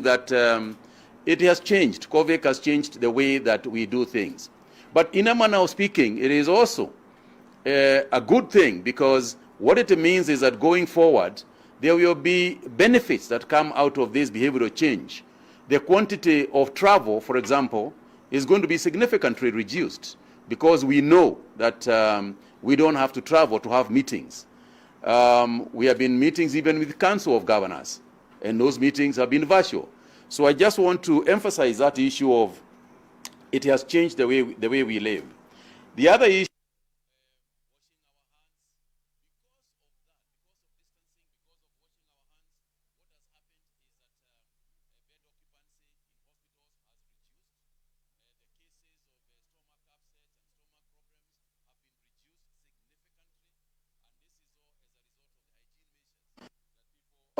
that it has changed. COVID has changed the way that we do things. But in a manner of speaking, it is also a good thing, because what it means is that going forward, there will be benefits that come out of this behavioral change. The quantity of travel, for example, is going to be significantly reduced, because we know that we don't have to travel to have meetings. We have been meetings even with the Council of Governors, and those meetings have been virtual. So I just want to emphasize that issue of it has changed the way we live. The other issue,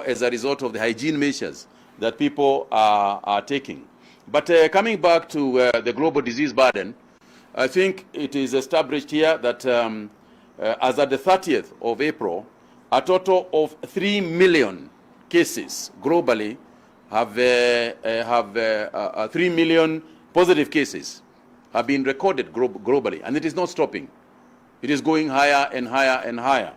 as a result of the hygiene measures that people are taking. But coming back to the global disease burden, I think it is established here that as at the 30th of April, a total of 3 million cases globally have 3 million positive cases have been recorded globally, and it is not stopping. It is going higher and higher and higher.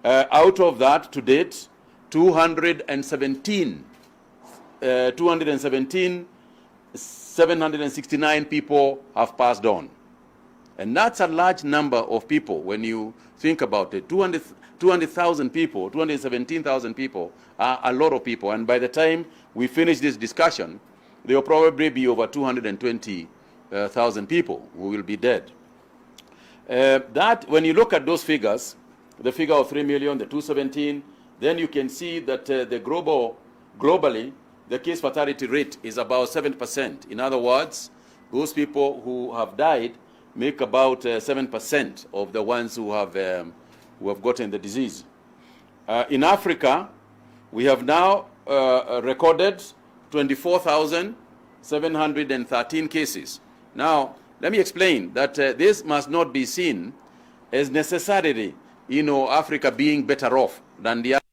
Out of that, to date, 769 people have passed on. And that's a large number of people when you think about it. 200,000 people, 217,000 people are a lot of people. And by the time we finish this discussion, there will probably be over 220,000 people who will be dead. That, when you look at those figures, the figure of 3 million, the 217, then you can see that globally, the case fatality rate is about 7%. In other words, those people who have died make about 7% of the ones who have gotten the disease. In Africa, we have now recorded 24,713 cases. Now, let me explain that this must not be seen as necessarily, Africa being better off than the other.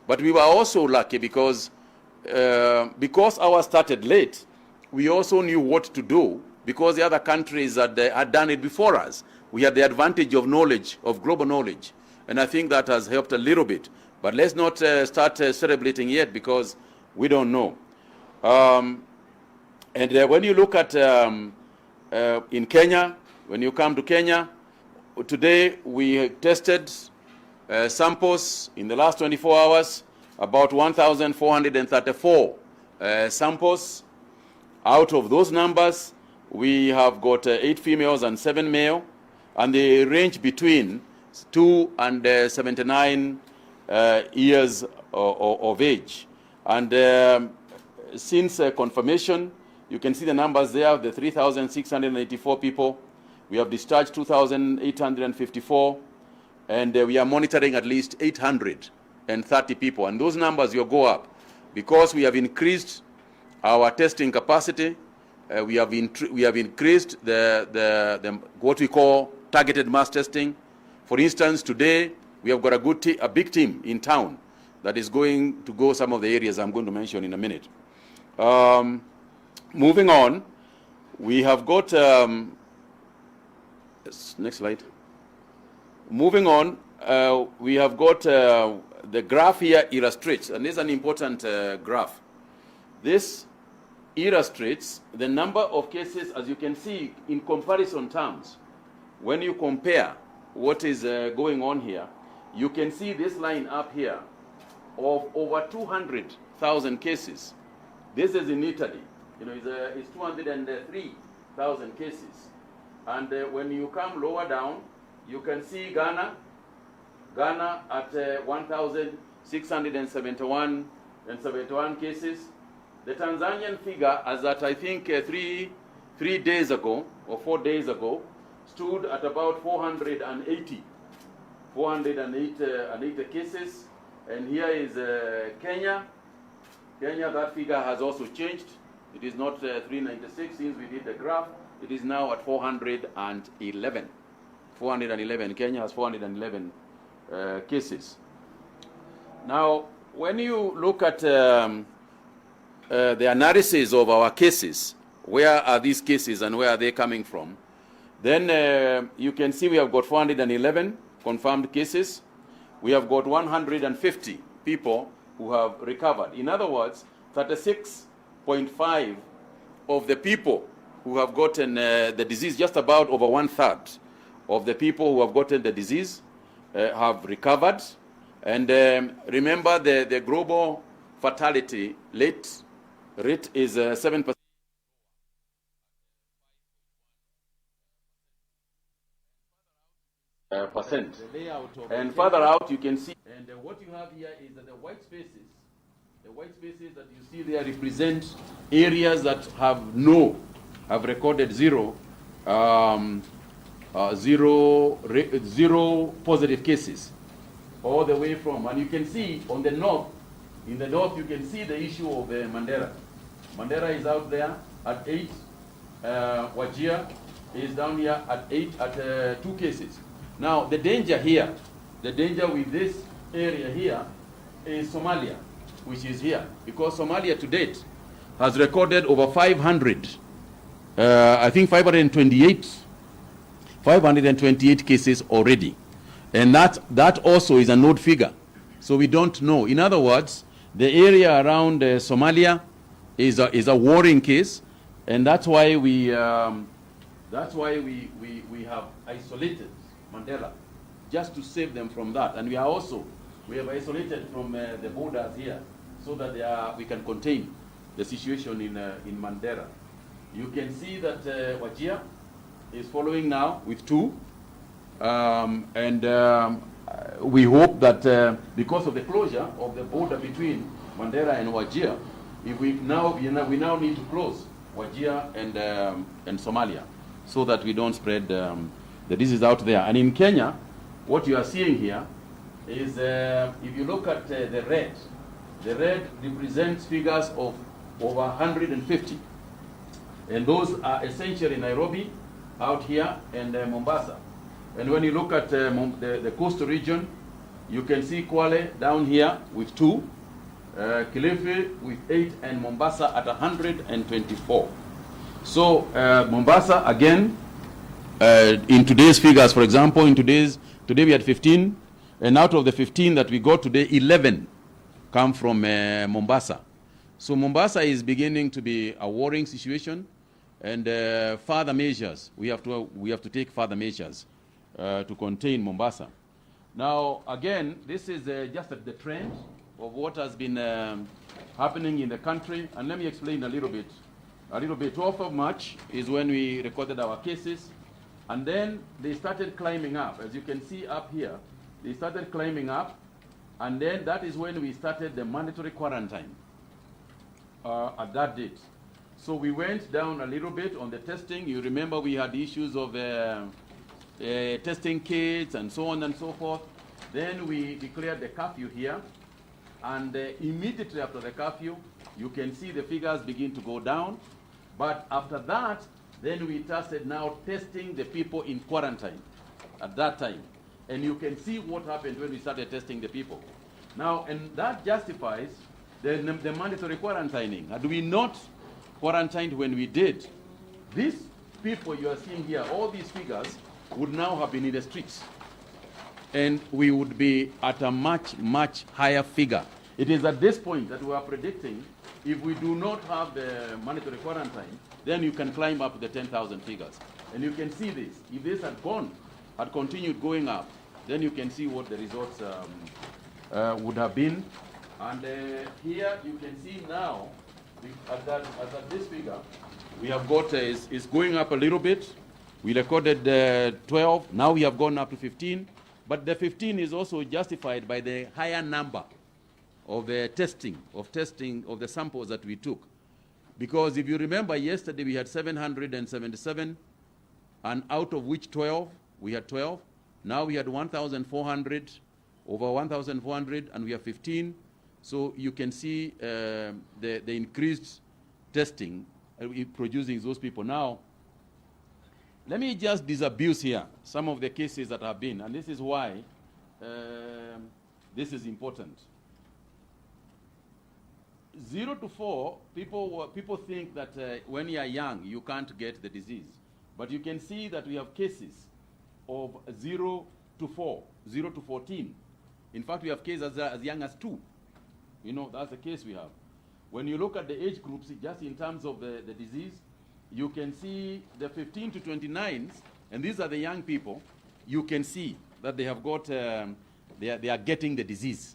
But we were also lucky because ours started late. We also knew what to do, because the other countries had done it before us. We had the advantage of knowledge, of global knowledge, and I think that has helped a little bit. But let's not start celebrating yet, because we don't know. And when you look at in Kenya, when you come to Kenya, today we tested samples in the last 24 hours, about 1,434 samples. Out of those numbers, we have got 8 females and 7 male, and they range between 2 and 79 years of age. And since confirmation, you can see the numbers there, the 3,684 people. We have discharged 2,854, and we are monitoring at least 830 people. And those numbers will go up because we have increased our testing capacity. We have increased the what we call targeted mass testing. For instance, today we have got a big team in town that is going to go some of the areas I'm going to mention in a minute. Moving on, we have got next slide. Moving on, we have got the graph here illustrates, and this is an important graph. This illustrates the number of cases, as you can see, in comparison terms. When you compare what is going on here, you can see this line up here of over 200,000 cases. This is in Italy. It's 203,000 cases. And when you come lower down, you can see Ghana at 1,671 cases. The Tanzanian figure, as at I think 3 days ago or 4 days ago, stood at about 480 cases. And here is Kenya. Kenya, that figure has also changed. It is not 396 since we did the graph. It is now at 411. 411. Kenya has 411 cases. Now, when you look at the analysis of our cases, where are these cases and where are they coming from, then you can see we have got 411 confirmed cases. We have got 150 people who have recovered. In other words, 36.5 of the people who have gotten the disease, just about over 1/3 of the people who have gotten the disease have recovered. And remember, the global fatality rate is 7%. And further out, you can see, and what you have here is that the white spaces that you see there represent areas that have recorded zero positive cases, all the way from, and you can see on the north, in the north you can see the issue of Mandera. Mandera is out there at 8, Wajir is down here at 8, at 2 cases. Now, the danger here, the danger with this area here is Somalia, which is here. Because Somalia to date has recorded over 500, I think 528 cases already. And that also is an odd figure. So we don't know. In other words, the area around Somalia is a worrying case. And that's why we have isolated Mandela, just to save them from that. And we have isolated from the borders here, so that we can contain the situation in Mandera. You can see that Wajir is following now with 2, we hope that because of the closure of the border between Mandera and Wajir, we now need to close Wajir and Somalia, so that we don't spread the disease out there. And in Kenya, what you are seeing here is, if you look at the red represents figures of over 150. And those are essentially Nairobi, out here, and Mombasa. And when you look at the coastal region, you can see Kwale down here with 2, Kilifi with 8, and Mombasa at 124. So Mombasa, again, in today's figures, for example, today we had 15, and out of the 15 that we got today, 11 come from Mombasa. So Mombasa is beginning to be a worrying situation, and further measures, we have to take further measures to contain Mombasa. Now, again, this is just the trend of what has been happening in the country, and let me explain a little bit. 12th of March is when we recorded our cases. And then they started climbing up. As you can see up here, they started climbing up. And then that is when we started the mandatory quarantine at that date. So we went down a little bit on the testing. You remember we had issues of testing kits and so on and so forth. Then we declared the curfew here. And immediately after the curfew, you can see the figures begin to go down. But after that, then we started now testing the people in quarantine at that time. And you can see what happened when we started testing the people. Now, and that justifies the mandatory quarantining. Had we not quarantined when we did, these people you are seeing here, all these figures, would now have been in the streets. And we would be at a much, much higher figure. It is at this point that we are predicting, if we do not have the mandatory quarantine, then you can climb up the 10,000 figures. And you can see this. If this had continued going up, then you can see what the results would have been. And here you can see now, at this figure, we have got, is going up a little bit. We recorded 12, now we have gone up to 15. But the 15 is also justified by the higher number of the testing of the samples that we took. Because if you remember, yesterday we had 777, and out of which we had 12. Now we had 1,400, over 1,400, and we have 15. So you can see the increased testing producing those people. Now, let me just disabuse here some of the cases that have been, and this is why this is important. 0 to 4, people think that when you are young, you can't get the disease. But you can see that we have cases of 0 to 4, 0 to 14. In fact, we have cases as young as 2. You know, that's the case we have. When you look at the age groups, just in terms of the disease, you can see the 15 to 29s, and these are the young people. You can see that they have got, they are getting the disease.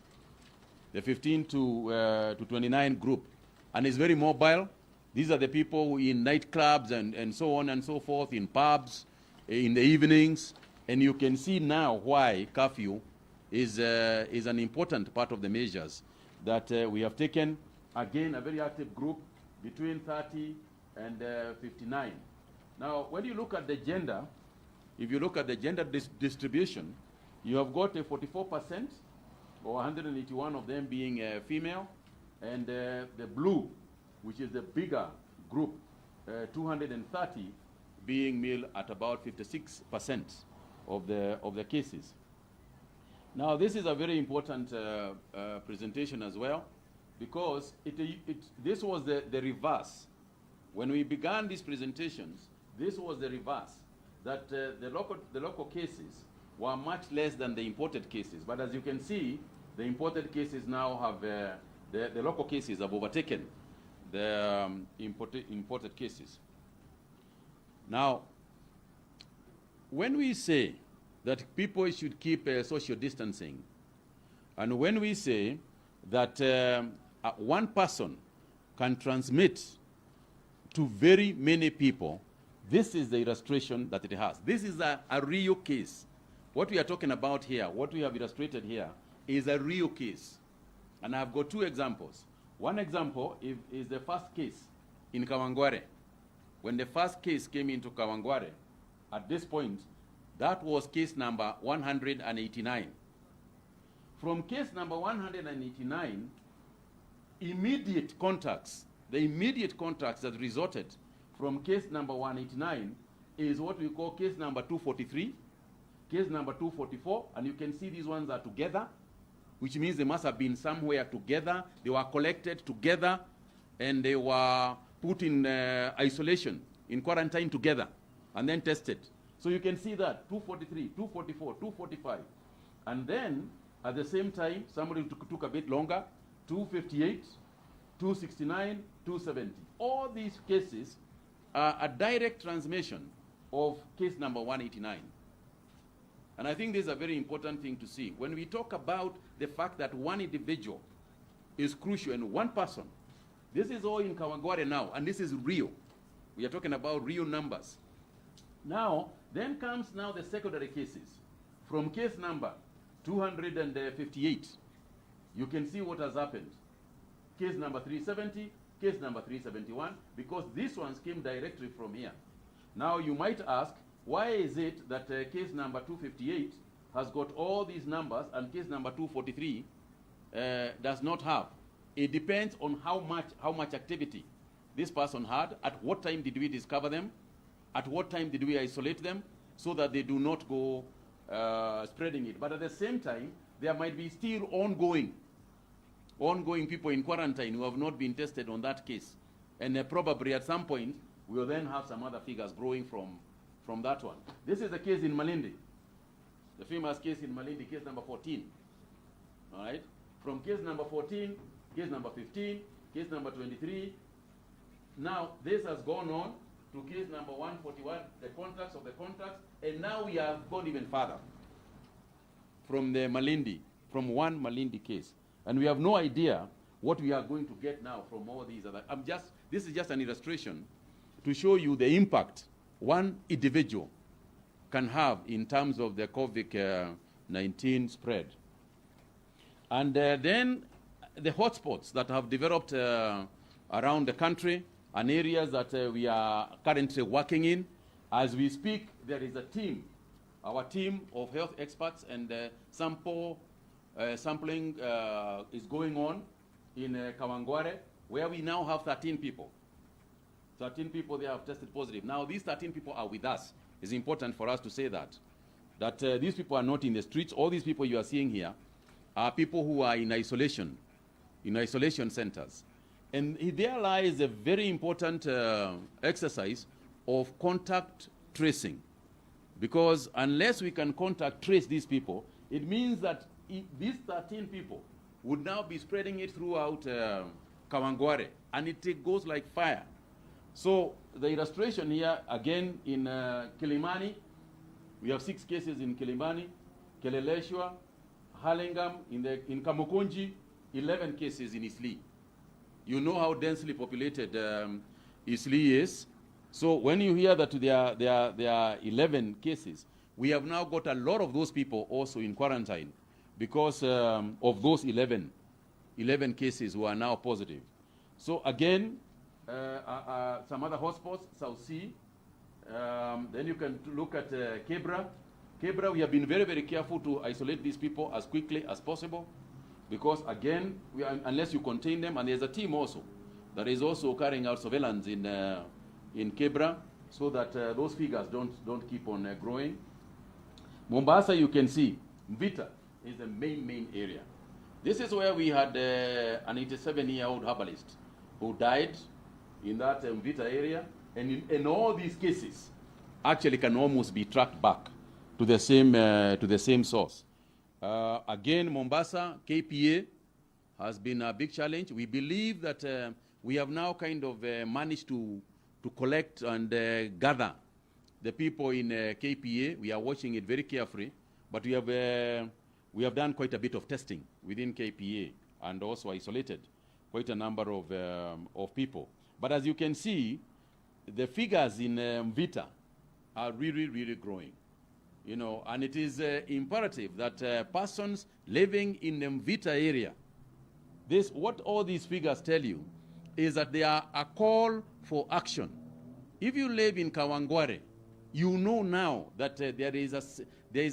The 15 to 29 group, and it's very mobile. These are the people in nightclubs and so on and so forth, in pubs, in the evenings, and you can see now why curfew is an important part of the measures that we have taken. Again, a very active group between 30 and 59. Now, when you look at the gender, if you look at the gender distribution, you have got a 44%, or 181 of them being female, and the blue, which is the bigger group, 230 being male at about 56% of the cases. Now, this is a very important presentation as well, because this was the reverse. When we began these presentations, this was the reverse, that the local cases were much less than the imported cases. But as you can see, the imported cases now have, the local cases have overtaken the imported cases. Now, when we say that people should keep social distancing, and when we say that one person can transmit to very many people, this is the illustration that it has. This is a real case. What we are talking about here, what we have illustrated here, is a real case. And I've got 2 examples. One example is the first case in Kawangware. When the first case came into Kawangware, at this point, that was case number 189. From case number 189, immediate contacts, the immediate contacts that resulted from case number 189 is what we call case number 243, case number 244, and you can see these ones are together, which means they must have been somewhere together. They were collected together, and they were put in isolation, in quarantine together, and then tested. So you can see that 243, 244, 245. And then, at the same time, somebody took a bit longer, 258, 269, 270. All these cases are a direct transmission of case number 189. And I think this is a very important thing to see. When we talk about the fact that one individual is crucial and one person, this is all in Kawangware now, and this is real. We are talking about real numbers. Now, then comes now the secondary cases. From case number 258, you can see what has happened. Case number 370, case number 371, because these ones came directly from here. Now, you might ask, why is it that case number 258 has got all these numbers and case number 243 does not have? It depends on how much activity this person had, at what time did we discover them, at what time did we isolate them, so that they do not go spreading it. But at the same time, there might be still ongoing people in quarantine who have not been tested on that case. And probably at some point, we'll then have some other figures growing from that one. This is the case in Malindi, the famous case in Malindi, case number 14. All right? From case number 14, case number 15, case number 23. Now, this has gone on to case number 141, the contacts of the contacts, and now we have gone even further from the Malindi, from one Malindi case. And we have no idea what we are going to get now from all these other. This is just an illustration to show you the impact one individual can have in terms of the COVID-19 spread. And then the hotspots that have developed around the country and areas that we are currently working in. As we speak, there is a team, our team of health experts, and sampling is going on in Kawangware, where we now have 13 people. 13 people they have tested positive. Now, these 13 people are with us. It's important for us to say that that these people are not in the streets. All these people you are seeing here are people who are in isolation centers. And there lies a very important exercise of contact tracing. Because unless we can contact trace these people, it means that these 13 people would now be spreading it throughout Kawangware, and it goes like fire. So the illustration here, again, in Kilimani, we have 6 cases in Kilimani, Keleleshwa, Halengam, in Kamukunji, 11 cases in Isli. You know how densely populated Isli is. So when you hear that there are 11 cases, we have now got a lot of those people also in quarantine because of those 11 cases who are now positive. So again, some other hotspots, South Sea. Then you can look at Kebra. Kebra, we have been very, very careful to isolate these people as quickly as possible because, again, unless you contain them, and there's a team also that is also carrying out surveillance in Kebra so that those figures don't keep on growing. Mombasa, you can see, Mvita is the main area. This is where we had an 87-year-old herbalist who died in that Mvita area, and in all these cases actually can almost be tracked back to the same source. Again, Mombasa, KPA has been a big challenge. We believe that we have now kind of managed to collect and gather the people in KPA. We are watching it very carefully, but we have done quite a bit of testing within KPA and also isolated quite a number of people. But as you can see, the figures in Mvita are really, really growing. You know, and it is imperative that persons living in the Mvita area, what all these figures tell you is that they are a call for action. If you live in Kawangware, you know now that there is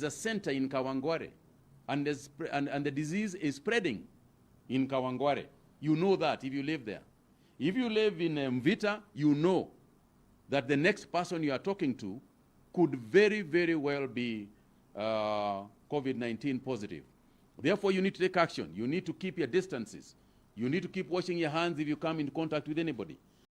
a center in Kawangware, and the disease is spreading in Kawangware. You know that if you live there. If you live in Mvita, you know that the next person you are talking to could very, very well be COVID-19 positive. Therefore, you need to take action. You need to keep your distances. You need to keep washing your hands if you come in contact with anybody.